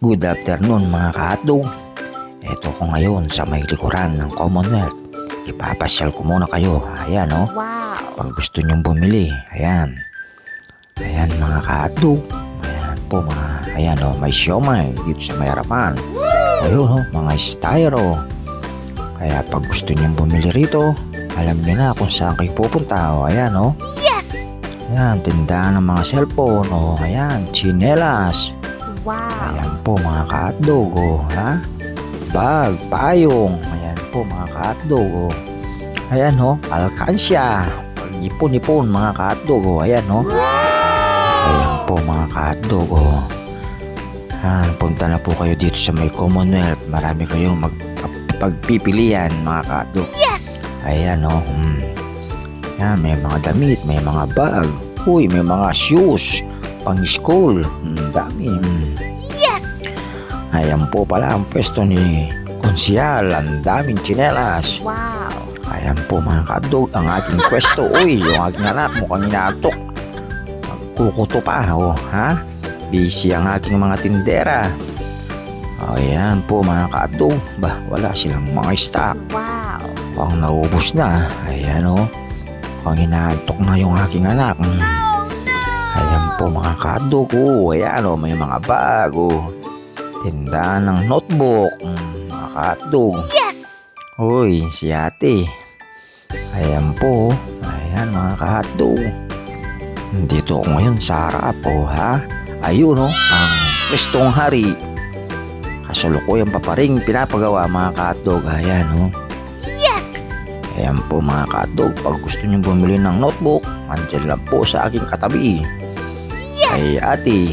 Good afternoon mga ka-hotdog. Eto ko ngayon sa may likuran ng Commonwealth. Ipapasyal ko muna kayo. Ayan Wow! Pag gusto nyong bumili. Ayan. Ayan mga ka-hotdog. Ayan po may siomay dito sa may harapan. Ayun mga styro. Kaya pag gusto nyong bumili rito, alam nyo na kung saan kayo pupunta. Ayan Yes! Ayan, tindahan ng mga cellphone. Ayan, tsinelas. Wow! Ayan po mga ka-hotdog, bag, payong. Ayan po mga ka-hotdog, Ayan alkansya. Ipon-ipon mga ka-hotdog, Ayan Ayan po mga ka-hotdog, Ayan, punta na po kayo dito sa may Commonwealth. Marami kayong pagpipilian mga ka-hotdog. Yes! Ayan Ayan, may mga damit, may mga bag. Uy, may mga shoes pang school. Dami. Yes! Ayan po pala ang pwesto ni Konsyal. Ang daming tsinelas. Wow! Ayan po mga ka-hotdog, ang aking pwesto. Uy, yung aking anak mukhang inaantok. Magkukuto pa Busy ang aking mga tindera. Ayan po mga ka-hotdog. Wala silang mga stock. Wow! Mukhang naubos na. Ayan mukhang inaantok na yung aking anak. Ayan po mga ka-hotdog. Ayan may mga bag. Tindahan ng notebook. Mga ka-hotdog. Yes! Uy, si ate. Ayan po. Ayan mga ka-hotdog. Dito ako ngayon sa harap Ayun ang pwestong hari. Kasalukuyan pa rin pinapagawa mga ka-hotdog. Ayan Yes! Ayan po mga ka-hotdog. Pag gusto nyo bumili ng notebook, andyan lang po sa aking katabi. Ay ate,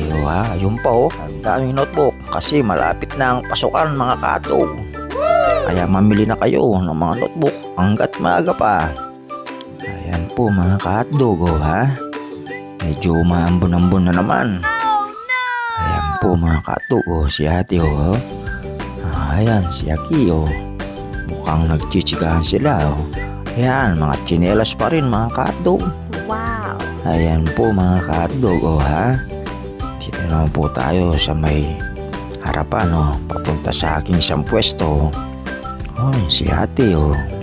ayun pa ang daming notebook kasi malapit na ang pasukan mga ka-hotdog. Kaya mamili na kayo ng mga notebook hanggat maaga pa. Ayan po mga ka-hotdog medyo maambon-ambon na naman. Ayan po mga ka-hotdog si ate ayan si Aki mukhang nagchichikahan sila Ayan mga tsinelas pa rin mga ka-hotdog. Wow! Ayan po mga ka-hotdog Dito naman po tayo sa may harapan papunta sa aking isang pwesto. Si ate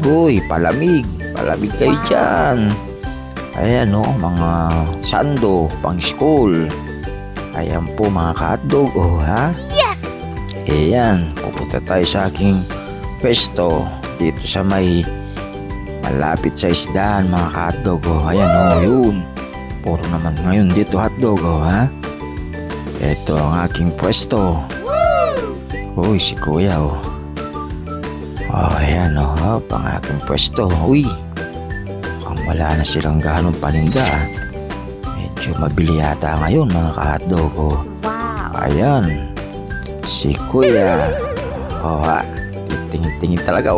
Uy, palamig kayo dyan. Ayan mga sando pang school. Ayan po mga ka-hotdog Yes! Ayan, pupunta tayo sa aking pwesto dito sa may malapit sa isdahan mga ka-hotdog Ayan yun. Puro naman ngayon dito hotdog Ito ang aking pwesto. Uy, si kuya ayan pang aking pwesto. Uy, mukhang wala na silang ganong paninda. Medyo mabili yata ngayon mga ka-hotdog Wow! Ayan, si kuya tingin talaga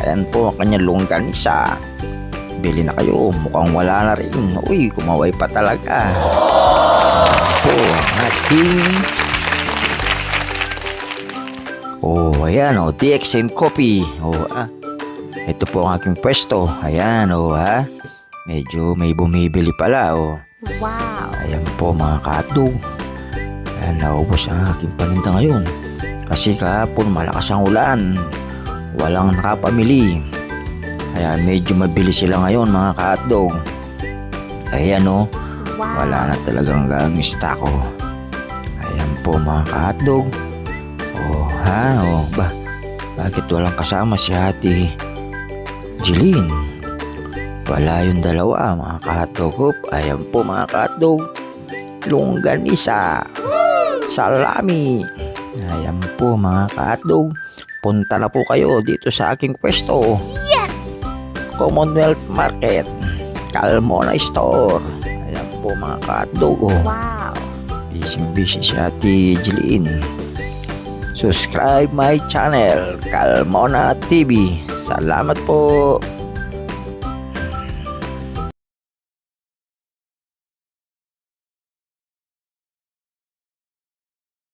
Ayan po ang kanyang longganisa. Bili na kayo, mukhang wala na rin. Uy, kumaway pa talaga. Ating ayan TXN Coffee. Ito po ang aking pwesto. Ayan medyo may bumibili pala Wow! Ayan po mga ka-hotdog. Ayan, naubos ang aking paninda ngayon kasi kahapon malakas ang ulan, walang nakapamili. Kaya medyo mabili sila ngayon mga ka-hotdog. Ayan Wow! wala na talagang ganong stock Ayan po mga ka-hotdog. Bakit walang kasama si ate Jeline? Wala yung dalawa mga ka-hotdog. Ayan po mga ka-hotdog, longganisa, salami. Ayan po mga ka-hotdog, punta na po kayo dito sa aking pwesto. Yes! Commonwealth Market, Calmona Store. Ayan po mga ka-hotdog Wow! busy si ate Jeline. Subscribe my channel, Calmona TV. Salamat po.